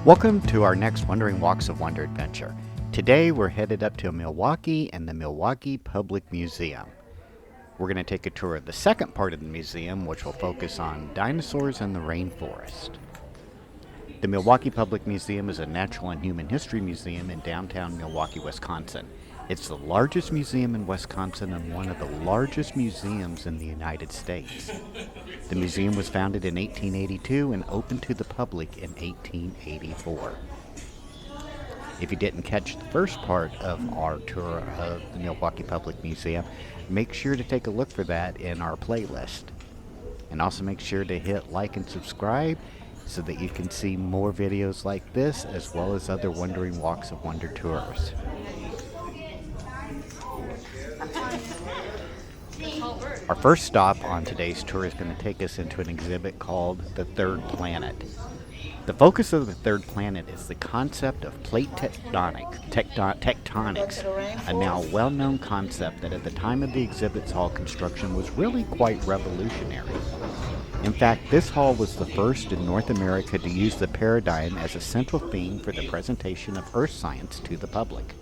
Welcome to our next Wandering Walks of Wonder adventure. Today we're headed up to Milwaukee and the Milwaukee Public Museum. We're going to take a tour of the second part of the museum, which will focus on dinosaurs and the rainforest. The Milwaukee Public Museum is a natural and human history museum in downtown Milwaukee, Wisconsin. It's the largest museum in Wisconsin and one of the largest museums in the United States. The museum was founded in 1882 and opened to the public in 1884. If you didn't catch the first part of our tour of the Milwaukee Public Museum, make sure to take a look for that in our playlist. And also make sure to hit like and subscribe so that you can see more videos like this as well as other Wandering Walks of Wonder tours. Our first stop on today's tour is going to take us into an exhibit called The Third Planet. The focus of The Third Planet is the concept of plate tectonics, a now well-known concept that at the time of the exhibit's hall construction was really quite revolutionary. In fact, this hall was the first in North America to use the paradigm as a central theme for the presentation of Earth science to the public.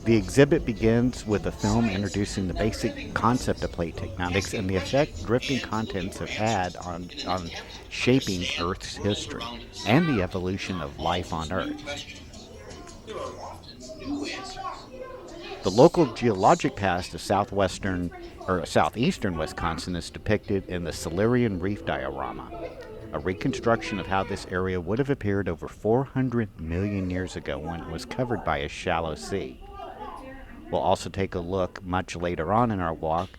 The exhibit begins with a film introducing the basic concept of plate tectonics and the effect drifting continents have had on shaping Earth's history and the evolution of life on Earth. The local geologic past of southeastern Wisconsin is depicted in the Silurian Reef diorama, a reconstruction of how this area would have appeared over 400 million years ago when it was covered by a shallow sea. We'll also take a look much later on in our walk,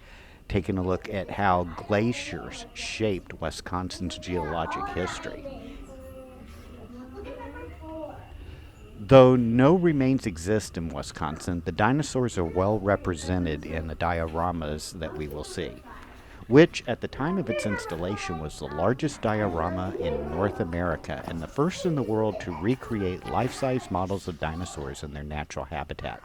taking a look at how glaciers shaped Wisconsin's geologic history. Though no remains exist in Wisconsin, the dinosaurs are well represented in the dioramas that we will see, which at the time of its installation was the largest diorama in North America and the first in the world to recreate life-size models of dinosaurs in their natural habitat.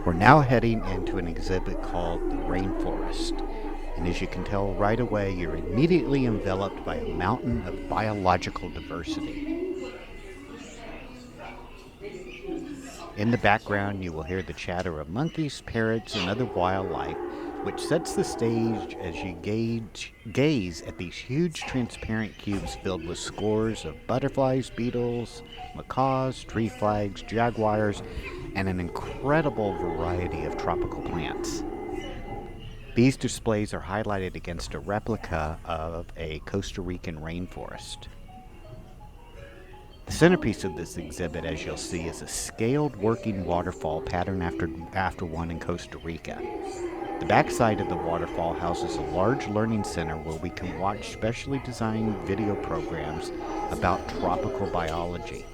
We're now heading into an exhibit called the Rainforest. And as you can tell right away, you're immediately enveloped by a mountain of biological diversity. In the background, you will hear the chatter of monkeys, parrots, and other wildlife, which sets the stage as you gaze at these huge transparent cubes filled with scores of butterflies, beetles, macaws, tree flags, jaguars, and an incredible variety of tropical plants. These displays are highlighted against a replica of a Costa Rican rainforest. The centerpiece of this exhibit, as you'll see, is a scaled working waterfall patterned after one in Costa Rica. The backside of the waterfall houses a large learning center where we can watch specially designed video programs about tropical biology.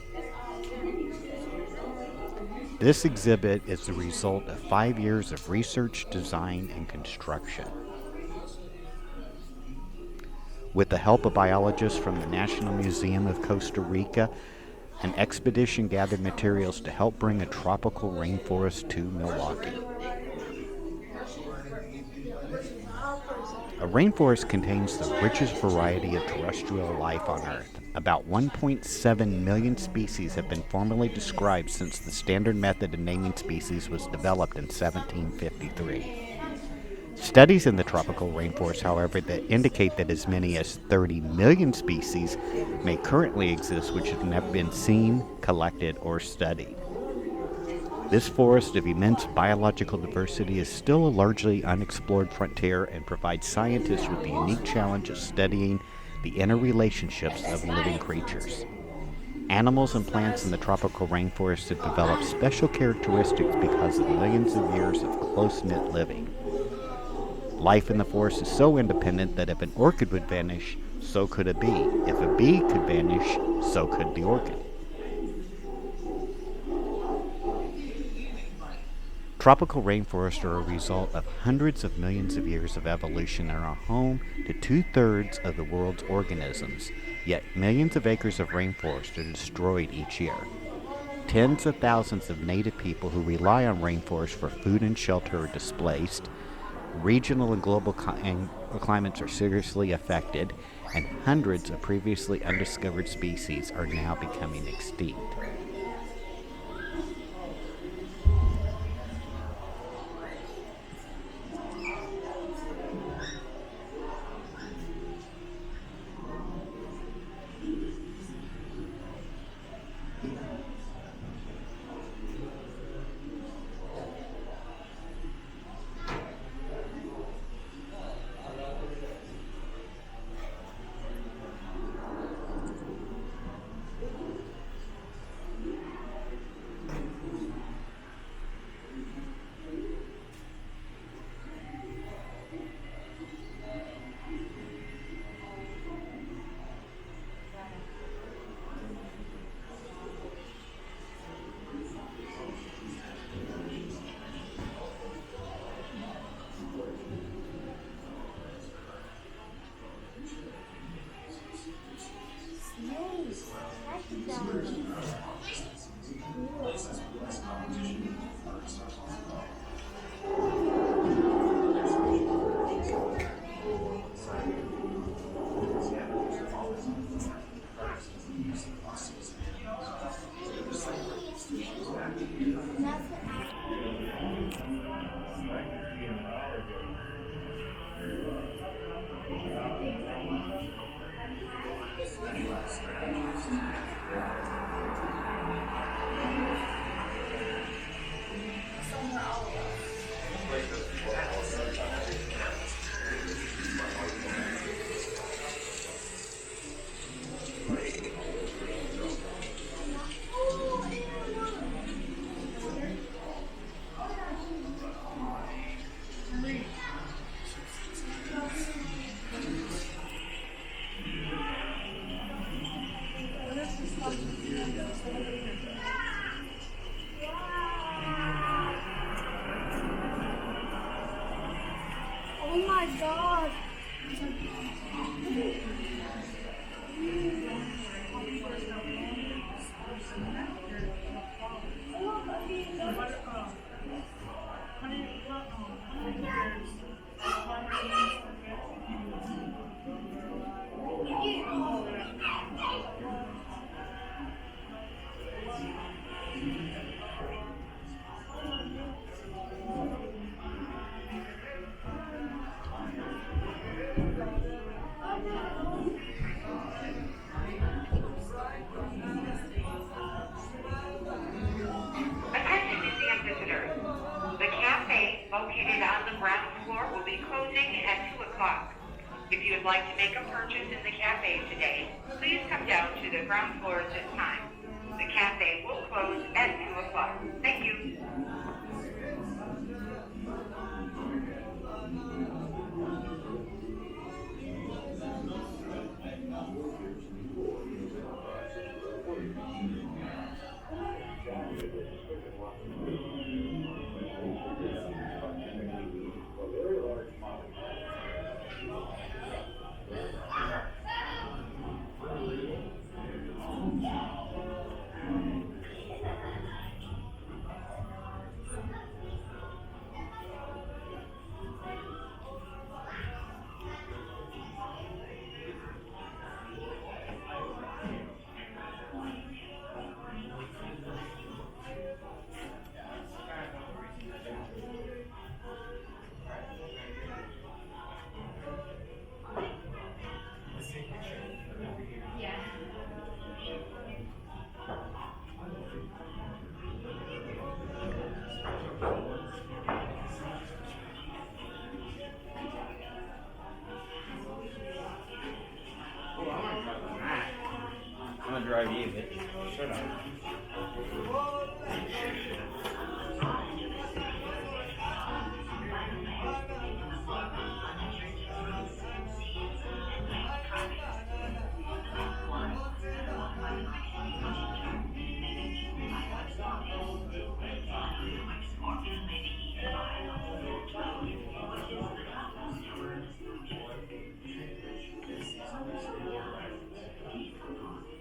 This exhibit is the result of 5 years of research, design, and construction. With the help of biologists from the National Museum of Costa Rica, an expedition gathered materials to help bring a tropical rainforest to Milwaukee. A rainforest contains the richest variety of terrestrial life on Earth. About 1.7 million species have been formally described since the standard method of naming species was developed in 1753. Studies in the tropical rainforest, however, that indicate that as many as 30 million species may currently exist which have never been seen, collected, or studied. This forest of immense biological diversity is still a largely unexplored frontier and provides scientists with the unique challenge of studying the interrelationships of living creatures. Animals and plants in the tropical rainforest have developed special characteristics because of millions of years of close-knit living. Life in the forest is so independent that if an orchid would vanish, so could a bee. If a bee could vanish, so could the orchid. Tropical rainforests are a result of hundreds of millions of years of evolution and are home to 2/3 of the world's organisms, yet millions of acres of rainforest are destroyed each year. Tens of thousands of native people who rely on rainforests for food and shelter are displaced, regional and global climates are seriously affected, and hundreds of previously undiscovered species are now becoming extinct. God. Attention museum visitors. The cafe located on the ground floor will be closing at 2 o'clock. If you would like to make a purchase in the cafe today, please come down to the ground floor at this time. The cafe will close at 2 o'clock. Thank you. I'm gonna drive you, bitch. Shut up.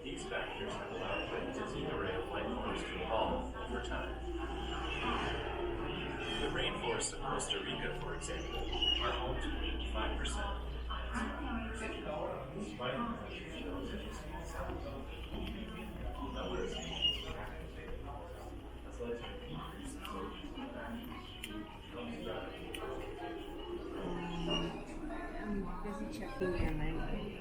These factors have allowed the dizzying array of landforms to evolve over time. The rainforests of Costa Rica, for example, are home to 85% of the I'm busy checking your language.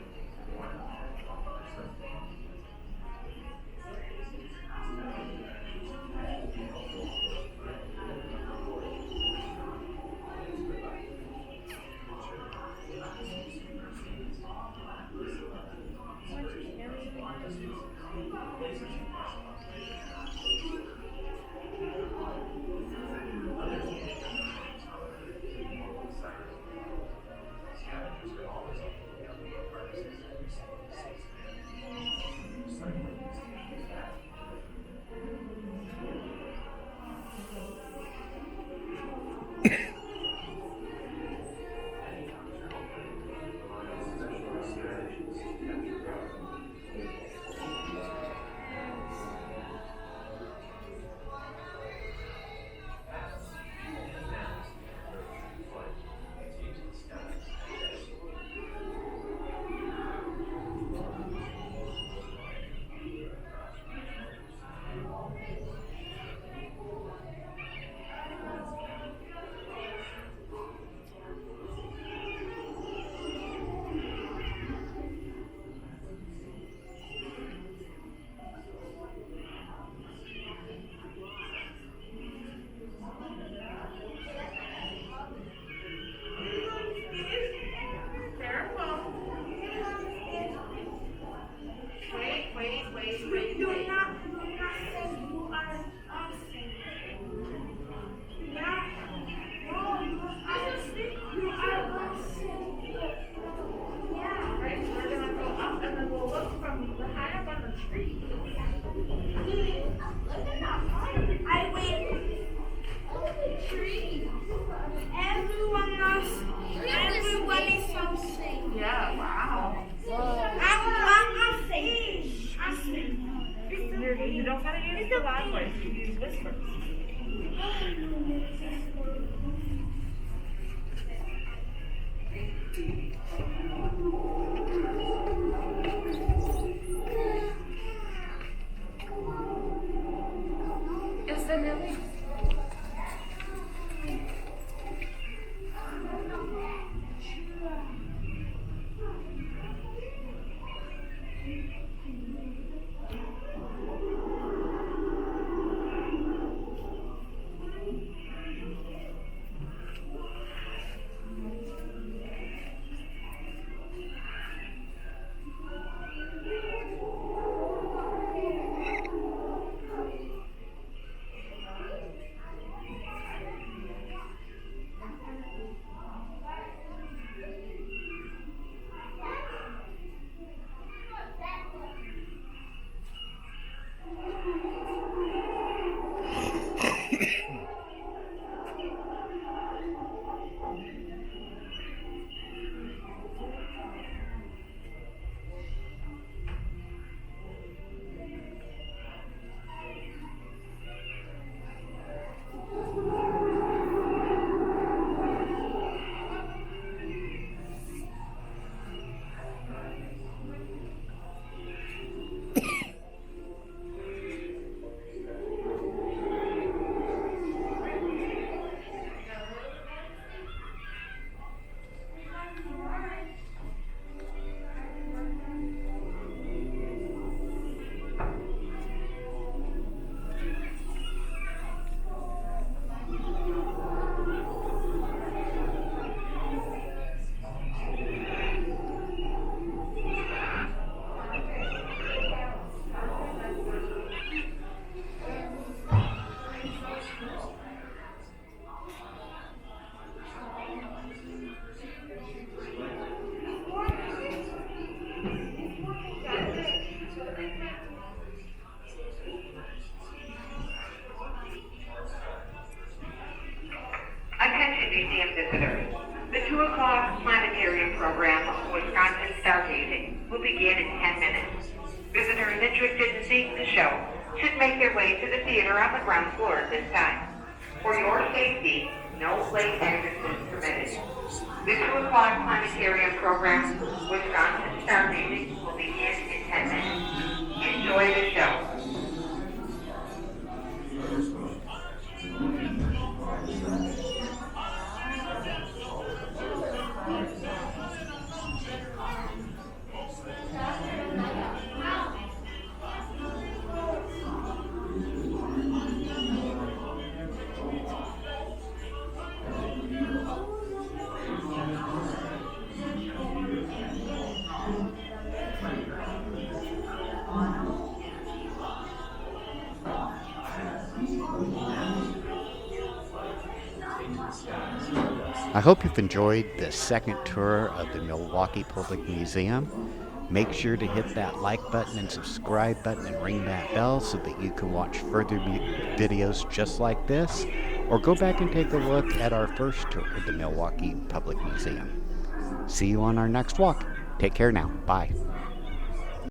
Attention museum visitors. The 2 o'clock planetarium program, Wisconsin Stargazing, will begin in 10 minutes. Visitors interested in seeing the show should make their way to the theater on the ground floor at this time. For your safety, no late exits is permitted. The 2 o'clock planetarium program, Wisconsin Stargazing, will begin in 10 minutes. Enjoy the show. I hope you've enjoyed the second tour of the Milwaukee Public Museum. Make sure to hit that like button and subscribe button and ring that bell so that you can watch further videos just like this, or go back and take a look at our first tour of the Milwaukee Public Museum. See you on our next walk. Take care now. Bye.